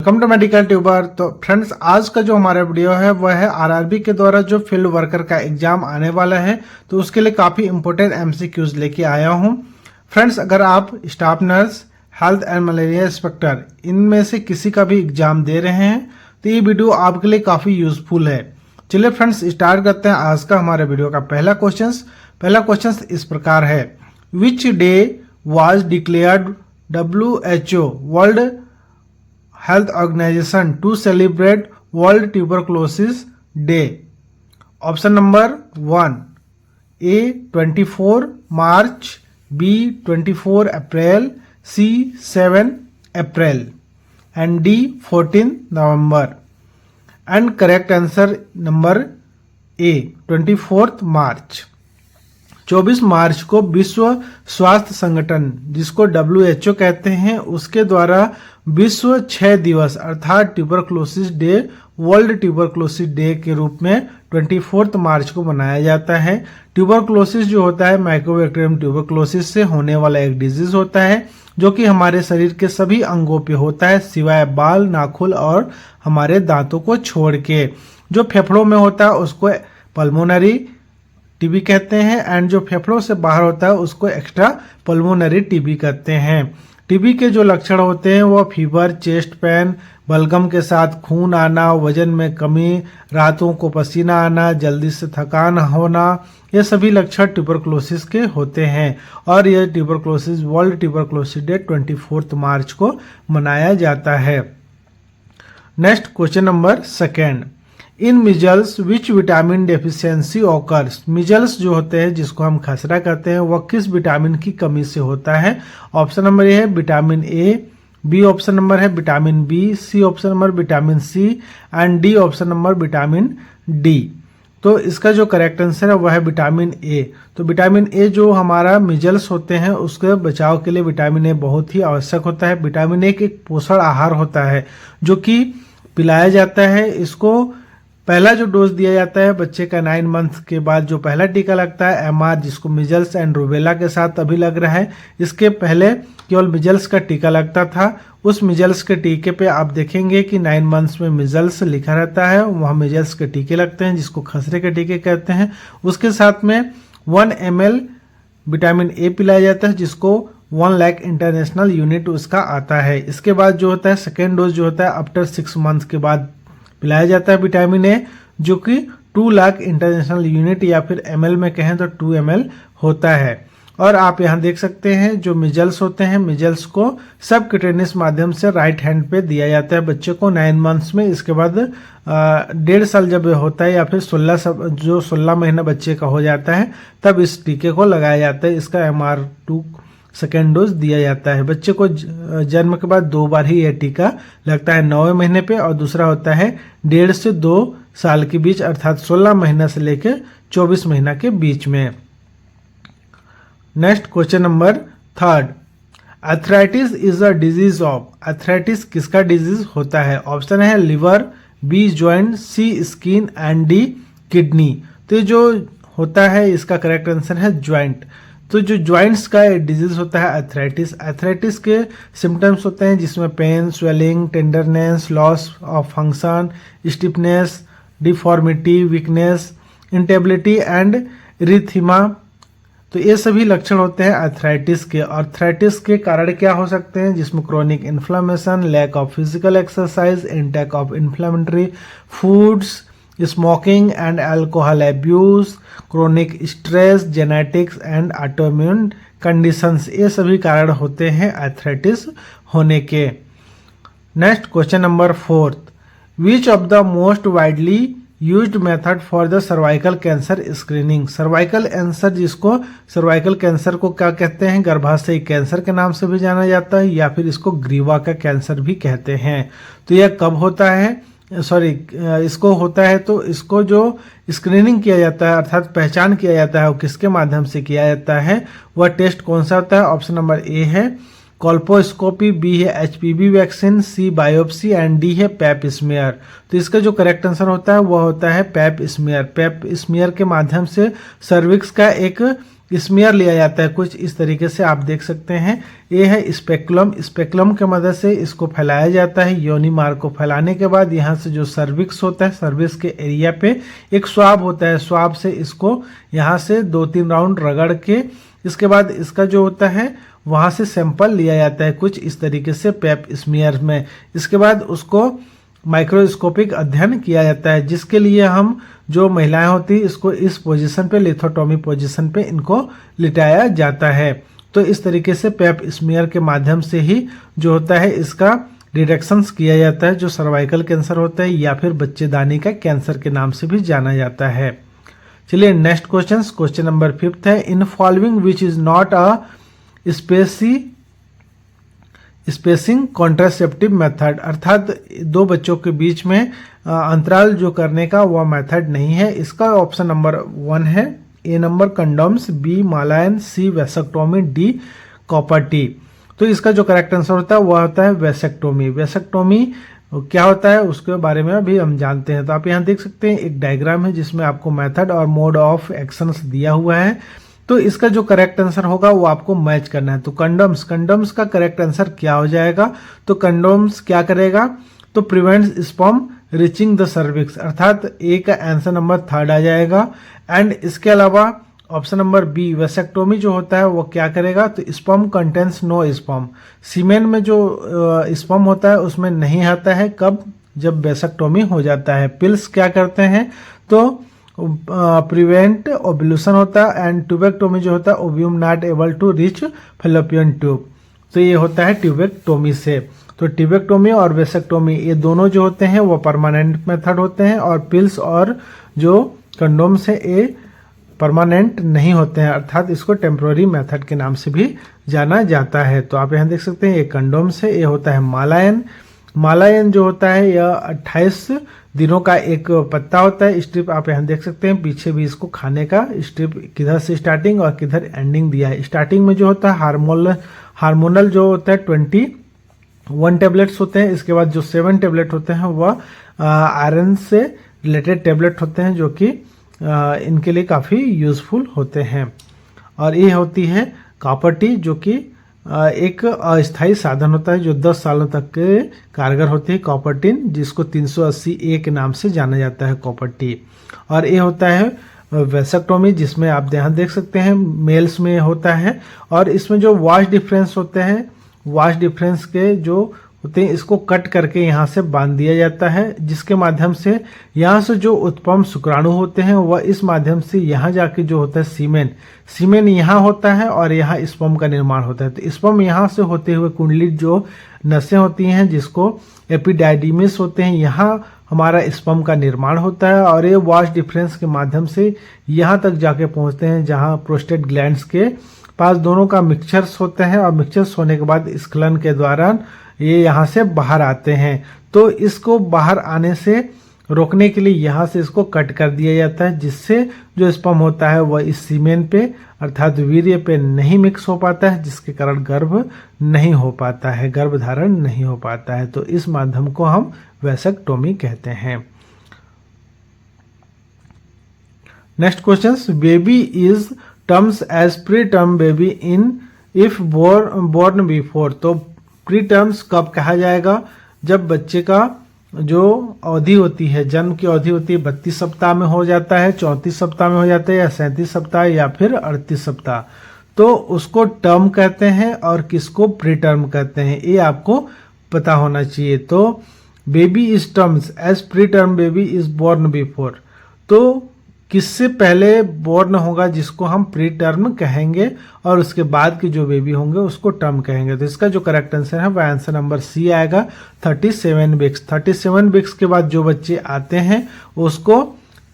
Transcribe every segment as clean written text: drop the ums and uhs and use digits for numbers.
Welcome to medical tuber. तो friends, आज का जो हमारा वीडियो है वह है आरआरबी के द्वारा जो फील्ड वर्कर का एग्जाम आने वाला है, तो उसके लिए काफ़ी इंपॉर्टेंट एमसीक्यूज लेके आया हूं। फ्रेंड्स, अगर आप staff nurse, health and malaria inspector इनमें से किसी का भी एग्जाम दे रहे हैं तो ये वीडियो आपके लिए काफ़ी यूजफुल है। चलिए फ्रेंड्स, स्टार्ट करते हैं आज का हमारे वीडियो का पहला क्वेश्चन इस प्रकार है। Which day was declared WHO world health organisation to celebrate world tuberculosis day? Option number 1 A 24 March, B 24 April, C 7 April and D 14 November. And correct answer number A 24 March. 24 मार्च को विश्व स्वास्थ्य संगठन, जिसको WHO कहते हैं, उसके द्वारा विश्व क्षय दिवस अर्थात tuberculosis day, world tuberculosis day के रूप में 24 मार्च को मनाया जाता है। ट्यूबरक्लोसिस जो होता है माइकोबैक्टीरियम ट्यूबरक्लोसिस से होने वाला एक डिजीज होता है जो कि हमारे शरीर के सभी अंगों पे होता है सिवाय बाल, नाखून और हमारे दांतों को छोड़ के। जो फेफड़ों में होता है उसको पल्मोनरी टीबी कहते हैं एंड जो फेफड़ों से बाहर होता है उसको एक्स्ट्रा पल्मोनरी टीबी कहते हैं। टीबी के जो लक्षण होते हैं वो फीवर, चेस्ट पेन, बलगम के साथ खून आना, वजन में कमी, रातों को पसीना आना, जल्दी से थकान होना, ये सभी लक्षण ट्यूबरक्लोसिस के होते हैं। और यह ट्यूबरक्लोसिस वर्ल्ड ट्यूबरक्लोसिस डे 24 मार्च को मनाया जाता है। Next question number 2। In measles which vitamin deficiency occurs? Measles जो होते हैं जिसको हम खसरा कहते हैं वह किस विटामिन की कमी से होता है? ऑप्शन नंबर ए है vitamin A, B option number है vitamin B, C option number vitamin C and D option number vitamin D. तो इसका जो करेक्ट आंसर है वह है विटामिन ए। तो विटामिन ए जो हमारा मिजल्स होते हैं उसके बचाव के लिए विटामिन ए बहुत ही आवश्यक होता है। विटामिन ए एक पोषण आहार होता है जो कि पिलाया जाता है। इसको पहला जो डोज दिया जाता है बच्चे का 9 मंथ के बाद जो पहला टीका लगता है MR, जिसको मिजल्स एंड रूबेला के साथ अभी लग रहा है। इसके पहले केवल मिजल्स का टीका लगता था। उस मिजल्स के टीके पे आप देखेंगे कि 9 मंथ्स में मिजल्स लिखा रहता है, वहाँ मिजल्स के टीके लगते हैं जिसको खसरे के टीके कहते हैं। उसके साथ में 1 ml विटामिन ए पिलाया जाता है जिसको 1 लाख इंटरनेशनल यूनिट उसका आता है। इसके बाद जो होता है सेकेंड डोज जो होता है आफ्टर 6 मंथ के बाद पिलाया जाता है विटामिन ए, जो कि 2 लाख इंटरनेशनल यूनिट या फिर ml में कहें तो 2 ml होता है। और आप यहाँ देख सकते हैं जो मिजल्स होते हैं, मिजल्स को सब क्यूटेनियस माध्यम से राइट हैंड पे दिया जाता है बच्चे को 9 मंथ्स में। इसके बाद 1.5 साल जब होता है या फिर 16 महीना बच्चे का हो जाता है तब इस टीके को लगाया जाता है। इसका MR2 सेकेंड डोज दिया जाता है। बच्चे को जन्म के बाद 2 बार ही यह टीका लगता है, 9वें महीने पे और दूसरा होता है 1.5 से 2 साल के बीच अर्थात 16 महीना से लेकर 24 महीना के बीच में। Next question number 3। Arthritis is a disease of? Arthritis किसका डिजीज होता है? ऑप्शन है liver, B joint, C skin and D kidney. तो जो होता है इसका करेक्ट आंसर है ज्वाइंट। तो जो ज्वाइंट्स का डिजीज होता है आर्थराइटिस, आर्थराइटिस के सिम्टम्स होते हैं जिसमें pain, swelling, tenderness, loss of function, stiffness, deformity, weakness, instability and erythema. तो ये सभी लक्षण होते हैं आर्थराइटिस के। आर्थराइटिस के कारण क्या हो सकते हैं जिसमें chronic inflammation, lack of physical exercise, intake of inflammatory foods, smoking and alcohol abuse, chronic stress, genetics and autoimmune conditions, ये सभी कारण होते हैं आर्थराइटिस होने के। Next question number 4। Which of the most widely used method for the cervical cancer screening? Cervical cancer, जिसको cervical cancer को क्या कहते हैं, गर्भाशय कैंसर के नाम से भी जाना जाता है या फिर इसको ग्रीवा का कैंसर भी कहते हैं। तो यह कब होता है, इसको होता है तो इसको जो स्क्रीनिंग किया जाता है अर्थात पहचान किया जाता है वो किसके माध्यम से किया जाता है? वह टेस्ट कौन सा होता है? ऑप्शन नंबर ए है कोल्पोस्कोपी, बी है HPV vaccine, C biopsy and D है पैप स्मीयर। तो इसका जो करेक्ट आंसर होता है वह होता है पैप स्मीयर। पैप स्मीयर के माध्यम से सर्विक्स का एक स्मीयर लिया जाता है कुछ इस तरीके से आप देख सकते हैं। ये है स्पेकुलम, स्पेकुलम के मदद से इसको फैलाया जाता है। योनि मार्ग को फैलाने के बाद यहाँ से जो सर्विक्स होता है, सर्विक्स के एरिया पे एक स्वाब होता है, स्वाब से इसको यहाँ से 2-3 राउंड रगड़ के इसके बाद इसका जो होता है वहाँ से सैंपल लिया जाता है कुछ इस तरीके से पेप स्मीयर में। इसके बाद उसको माइक्रोस्कोपिक अध्ययन किया जाता है, जिसके लिए हम जो महिलाएं होती इसको इस पोजीशन पे, लिथोटॉमी पोजीशन पे इनको लिटाया जाता है। तो इस तरीके से पेप स्मीयर के माध्यम से ही जो होता है इसका डिटेक्शंस किया जाता है, जो सर्वाइकल कैंसर होता है या फिर बच्चेदानी का कैंसर के नाम से भी जाना जाता है। चलिए नेक्स्ट क्वेश्चन नंबर 5 है, in following which is not a spacing contraceptive method, अर्थात दो बच्चों के बीच में अंतराल जो करने का वह मेथड नहीं है। इसका ऑप्शन नंबर 1 है, ए नंबर कंडोम्स, बी मालायन, सी वेसेक्टोमी, डी कॉपर टी। तो इसका जो करेक्ट आंसर होता है वह होता है वेसेक्टोमी। वेसेक्टोमी क्या होता है उसके बारे में अभी हम जानते हैं। तो आप यहाँ देख सकते हैं एक डायग्राम है जिसमें आपको मेथड और मोड ऑफ एक्शंस दिया हुआ है। तो इसका जो करेक्ट आंसर होगा वो आपको मैच करना है। तो कंडोम्स, कंडोम्स का करेक्ट आंसर क्या हो जाएगा? तो कंडोम्स क्या करेगा? तो prevents sperm reaching the cervix, अर्थात ए का आंसर नंबर 3 आ जाएगा। एंड इसके अलावा ऑप्शन नंबर बी वेसेक्टोमी जो होता है वो क्या करेगा? तो स्पर्म कंटेंस नो स्पर्म, सीमेन में जो स्पर्म होता है उसमें नहीं आता है, कब? जब वेसेक्टोमी हो जाता है। पिल्स क्या करते हैं? तो प्रिवेंट ओव्यूलेशन होता है। एंड ट्यूबेक्टोमी जो होता है ovum not able to reach fallopian tube, तो ये होता है ट्यूबेक्टोमी से। तो ट्यूबेक्टोमी और वेसेक्टोमी ये दोनों जो होते हैं वो परमानेंट मेथड होते हैं, और पिल्स और जो कंडोम्स है ये परमानेंट नहीं होते हैं, अर्थात इसको टेम्पोररी मेथड के नाम से भी जाना जाता है। तो आप यहाँ देख सकते हैं ये कंडोम्स है, ये होता है मालायन। मालायन जो होता है यह 28 दिनों का एक पत्ता होता है। स्ट्रिप आप यहाँ देख सकते हैं, पीछे भी इसको खाने का स्ट्रिप किधर से स्टार्टिंग और किधर एंडिंग दिया है। स्टार्टिंग में जो होता है हार्मोनल जो होता है 21 टेबलेट्स होते हैं। इसके बाद जो 7 टेबलेट होते हैं वह आयरन से रिलेटेड टेबलेट होते हैं, जो कि इनके लिए काफ़ी यूजफुल होते हैं। और ये होती है कॉपर टी, जो कि एक अस्थायी साधन होता है जो 10 सालों तक के कारगर होती है, कॉपर टिन, जिसको 380A के नाम से जाना जाता है कॉपर टी। और ये होता है वेसेक्टोमी, जिसमें आप यहाँ देख सकते हैं मेल्स में होता है। और इसमें जो वॉश डिफरेंस होते हैं, वॉश डिफरेंस के जो होते हैं इसको कट करके यहाँ से बांध दिया जाता है, जिसके माध्यम से यहाँ से जो उत्पन्न शुक्राणु होते हैं वह इस माध्यम से यहाँ जाके जो होता है सीमेन यहाँ होता है और यहाँ स्पर्म का निर्माण होता है। तो स्पर्म यहाँ से होते हुए कुंडलित जो नसें होती हैं जिसको एपिडाइडिमिस होते हैं, यहाँ हमारा स्पर्म का निर्माण होता है। और ये वॉश डिफरेंस के माध्यम से यहाँ तक जाके पहुँचते हैं जहाँ प्रोस्टेट ग्लैंड्स के पास दोनों का मिक्सचर्स होते हैं, और मिक्सचर्स होने के बाद स्खलन के दौरान ये यहाँ से बाहर आते हैं। तो इसको बाहर आने से रोकने के लिए यहाँ से इसको कट कर दिया जाता है, जिससे जो स्पर्म होता है वह इस सीमेन पे अर्थात वीर्य पे नहीं मिक्स हो पाता है, जिसके कारण गर्भ नहीं हो पाता है, गर्भधारण नहीं हो पाता है। तो इस माध्यम को हम वेसेक्टोमी कहते हैं। Next question, baby is terms as pre term baby in if born before. तो प्री टर्म्स कब कहा जाएगा? जब बच्चे का जो अवधि होती है, जन्म की अवधि होती है 32 सप्ताह में हो जाता है, 34 सप्ताह में हो जाता है, या 37 सप्ताह या फिर 38 सप्ताह, तो उसको टर्म कहते हैं। और किसको प्री टर्म कहते हैं ये आपको पता होना चाहिए। तो baby is terms as pre term baby is born before, तो किससे पहले बोर्न होगा जिसको हम प्री टर्म कहेंगे, और उसके बाद के जो बेबी होंगे उसको टर्म कहेंगे। तो इसका जो करेक्ट आंसर है वह आंसर नंबर सी आएगा, 37 वीक्स। 37 वीक्स के बाद जो बच्चे आते हैं उसको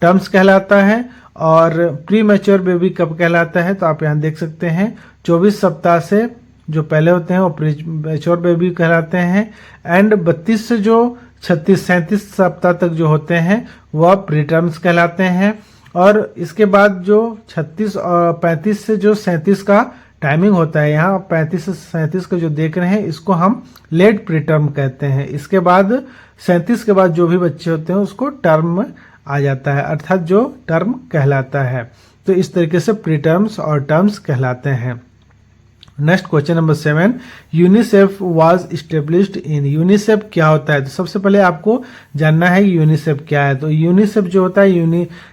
टर्म्स कहलाता है। और प्री मैच्योर बेबी कब कहलाता है? तो आप यहाँ देख सकते हैं 24 सप्ताह से जो पहले होते हैं वो प्री मैच्योर बेबी कहलाते हैं। एंड 32 से जो 36-37 सप्ताह तक जो होते हैं वह प्री टर्म्स कहलाते हैं। और इसके बाद जो 36 और 35 से जो 37 का टाइमिंग होता है, यहाँ 35 से 37 का जो देख रहे हैं इसको हम लेट प्री टर्म कहते हैं। इसके बाद 37 के बाद जो भी बच्चे होते हैं उसको टर्म आ जाता है, अर्थात जो टर्म कहलाता है। तो इस तरीके से प्री टर्म्स और टर्म्स कहलाते हैं। Next question number 7, UNICEF was established in. UNICEF क्या होता है? तो सबसे पहले आपको जानना है यूनिसेफ क्या है। तो यूनिसेफ जो होता है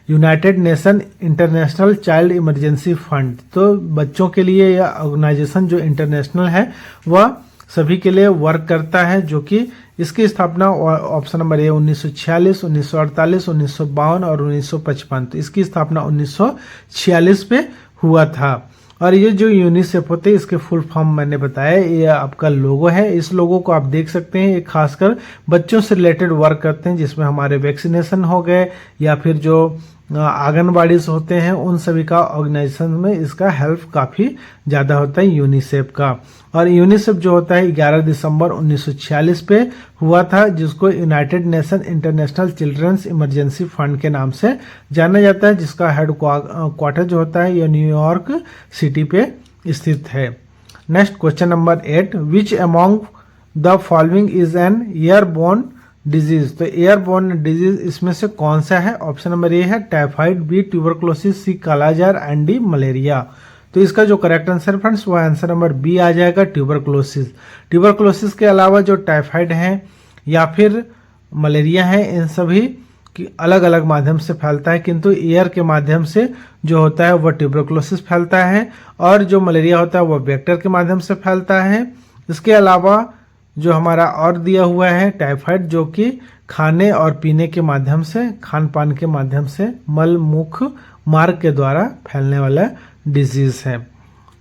United Nation international child emergency fund. तो बच्चों के लिए यह ऑर्गेनाइजेशन जो इंटरनेशनल है वह सभी के लिए वर्क करता है, जो कि इसकी स्थापना ऑप्शन नंबर ए 1946, 1948, 1952 और 1955। तो इसकी स्थापना 1946 पे हुआ था। और ये जो यूनिसेफ होते हैं इसके फुल फॉर्म मैंने बताया, ये आपका लोगो है। इस लोगो को आप देख सकते हैं, ये खासकर बच्चों से रिलेटेड वर्क करते हैं, जिसमें हमारे वैक्सीनेशन हो गए या फिर जो आंगनबाड़ीज होते हैं उन सभी का ऑर्गेनाइजेशन में इसका हेल्प काफ़ी ज़्यादा होता है यूनिसेफ का। और यूनिसेफ जो होता है 11 दिसंबर 1946 पे हुआ था, जिसको United Nation International Children's Emergency Fund के नाम से जाना जाता है, जिसका हेड क्वार्टर जो होता है यह न्यूयॉर्क सिटी पे स्थित है। Next question number 8, which among the following is an airborne disease. तो एयरबोर्न डिजीज इसमें से कौन सा है? ऑप्शन नंबर ए है typhoid, B tuberculosis, C kala azar and D malaria. तो इसका जो करेक्ट आंसर फ्रेंड्स वो आंसर नंबर बी आ जाएगा, ट्यूबरक्लोसिस। ट्यूबरक्लोसिस के अलावा जो टाइफाइड है या फिर मलेरिया है, इन सभी की अलग अलग माध्यम से फैलता है, किंतु एयर के माध्यम से जो होता है वह ट्यूबरक्लोसिस फैलता है, और जो मलेरिया होता है वह वेक्टर के माध्यम से फैलता है। इसके अलावा जो हमारा और दिया हुआ है टाइफाइड, जो कि खाने और पीने के माध्यम से, खान पान के माध्यम से, मल मुख मार्ग के द्वारा फैलने वाला डिजीज है।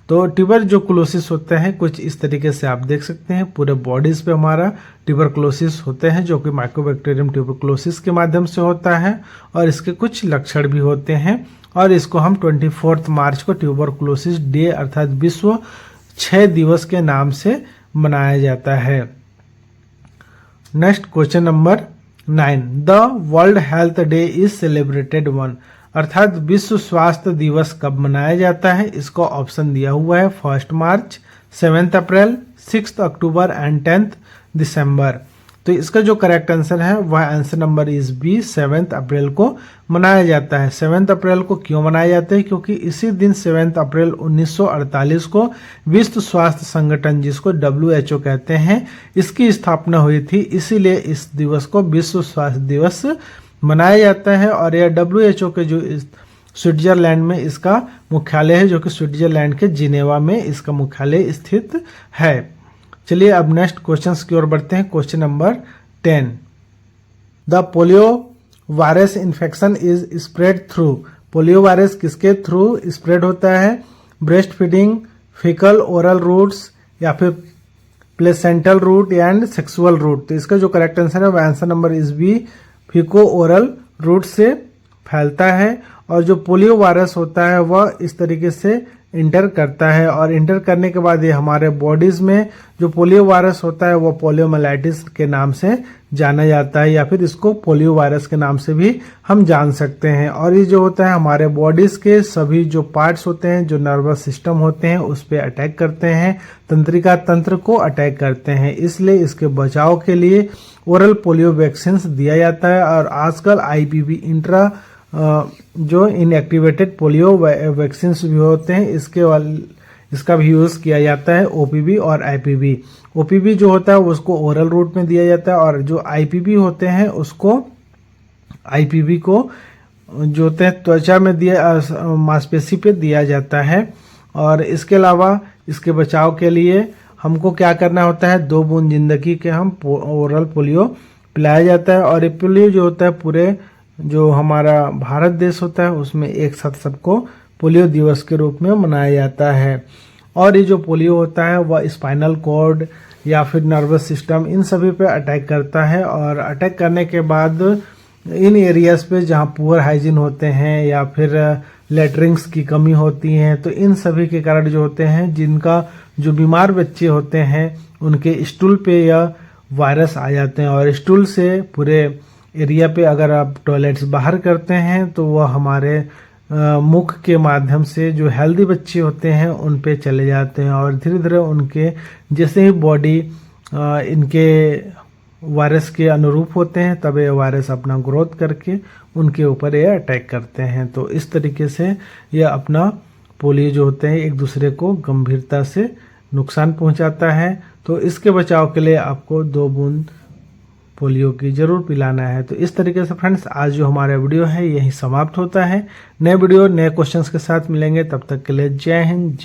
तो ट्यूबरक्लोसिस होते हैं कुछ इस तरीके से आप देख सकते हैं, पूरे बॉडीज पे हमारा ट्यूबरक्लोसिस होते हैं, जो कि माइकोबैक्टीरियम ट्यूबरक्लोसिस के माध्यम से होता है, और इसके कुछ लक्षण भी होते हैं। और इसको हम 24 मार्च को ट्यूबरक्लोसिस डे अर्थात विश्व क्षय दिवस के नाम से मनाया जाता है। Next question number 9, the world health day is celebrated one. अर्थात विश्व स्वास्थ्य दिवस कब मनाया जाता है? इसको ऑप्शन दिया हुआ है 1 मार्च, 7 अप्रैल, 6 अक्टूबर एंड 10 दिसंबर। तो इसका जो करेक्ट आंसर है वह आंसर नंबर इज बी, 7 अप्रैल को मनाया जाता है। 7 अप्रैल को क्यों मनाया जाता है? क्योंकि इसी दिन 7 अप्रैल 1948 को विश्व स्वास्थ्य संगठन, जिसको WHO कहते हैं, इसकी स्थापना हुई थी, इसीलिए इस दिवस को विश्व स्वास्थ्य दिवस मनाया जाता है। और यह WHO के जो स्विट्जरलैंड में इसका मुख्यालय है, जो कि स्विट्जरलैंड के जिनेवा में इसका मुख्यालय स्थित है। चलिए अब नेक्स्ट क्वेश्चंस की ओर बढ़ते हैं। Question number 10, the polio virus infection is spread through. Polio virus किसके थ्रू स्प्रेड होता है? Breast feeding, fecal oral routes या फिर placental route and sexual route. तो इसका जो करेक्ट आंसर है वह answer number is B, fecal oral route से फैलता है। और जो पोलियो वायरस होता है वह इस तरीके से इंटर करता है, और इंटर करने के बाद ये हमारे बॉडीज में जो पोलियो वायरस होता है वो पोलियोमाइलाइटिस के नाम से जाना जाता है, या फिर इसको पोलियो वायरस के नाम से भी हम जान सकते हैं। और ये जो होता है हमारे बॉडीज के सभी जो पार्ट्स होते हैं, जो नर्वस सिस्टम होते हैं, उस पर अटैक करते हैं, तंत्रिका तंत्र को अटैक करते हैं। इसलिए इसके बचाव के लिए ओरल पोलियो वैक्सीन दिया जाता है। और आजकल IPV इंट्रा जो इनएक्टिवेटेड पोलियो वैक्सीन भी होते हैं, इसका भी यूज किया जाता है, OPV और IPV। OPV जो होता है उसको ओरल रूट में दिया जाता है, और जो IPV होते हैं उसको IPV को जो होते हैं त्वचा में दिया, मांसपेशी पे दिया जाता है। और इसके अलावा इसके बचाव के लिए हमको क्या करना होता है? 2 बूंद जिंदगी के हम ओरल पोलियो पिलाया जाता है। और ये पोलियो जो होता है पूरे जो हमारा भारत देश होता है उसमें एक साथ सबको पोलियो दिवस के रूप में मनाया जाता है। और ये जो पोलियो होता है वह स्पाइनल कॉर्ड या फिर नर्वस सिस्टम, इन सभी पे अटैक करता है। और अटैक करने के बाद इन एरियाज पे जहाँ पुअर हाइजीन होते हैं या फिर लेटरिंग्स की कमी होती है, तो इन सभी के कारण जो होते हैं, जिनका जो बीमार बच्चे होते हैं उनके स्टूल पे यह वायरस आ जाते हैं। और स्टूल से पूरे एरिया पे अगर आप टॉयलेट्स बाहर करते हैं तो वह हमारे मुख के माध्यम से जो हेल्दी बच्चे होते हैं उन पे चले जाते हैं, और धीरे धीरे उनके जैसे ही बॉडी इनके वायरस के अनुरूप होते हैं, तब ये वायरस अपना ग्रोथ करके उनके ऊपर ये अटैक करते हैं। तो इस तरीके से ये अपना पोलियो जो होते हैं एक दूसरे को गंभीरता से नुकसान पहुंचाता है। तो इसके बचाव के लिए आपको 2 बूंद पोलियो की जरूर पिलाना है। तो इस तरीके से फ्रेंड्स आज जो हमारा वीडियो है यही समाप्त होता है। नए वीडियो नए क्वेश्चंस के साथ मिलेंगे, तब तक के लिए जय हिंद।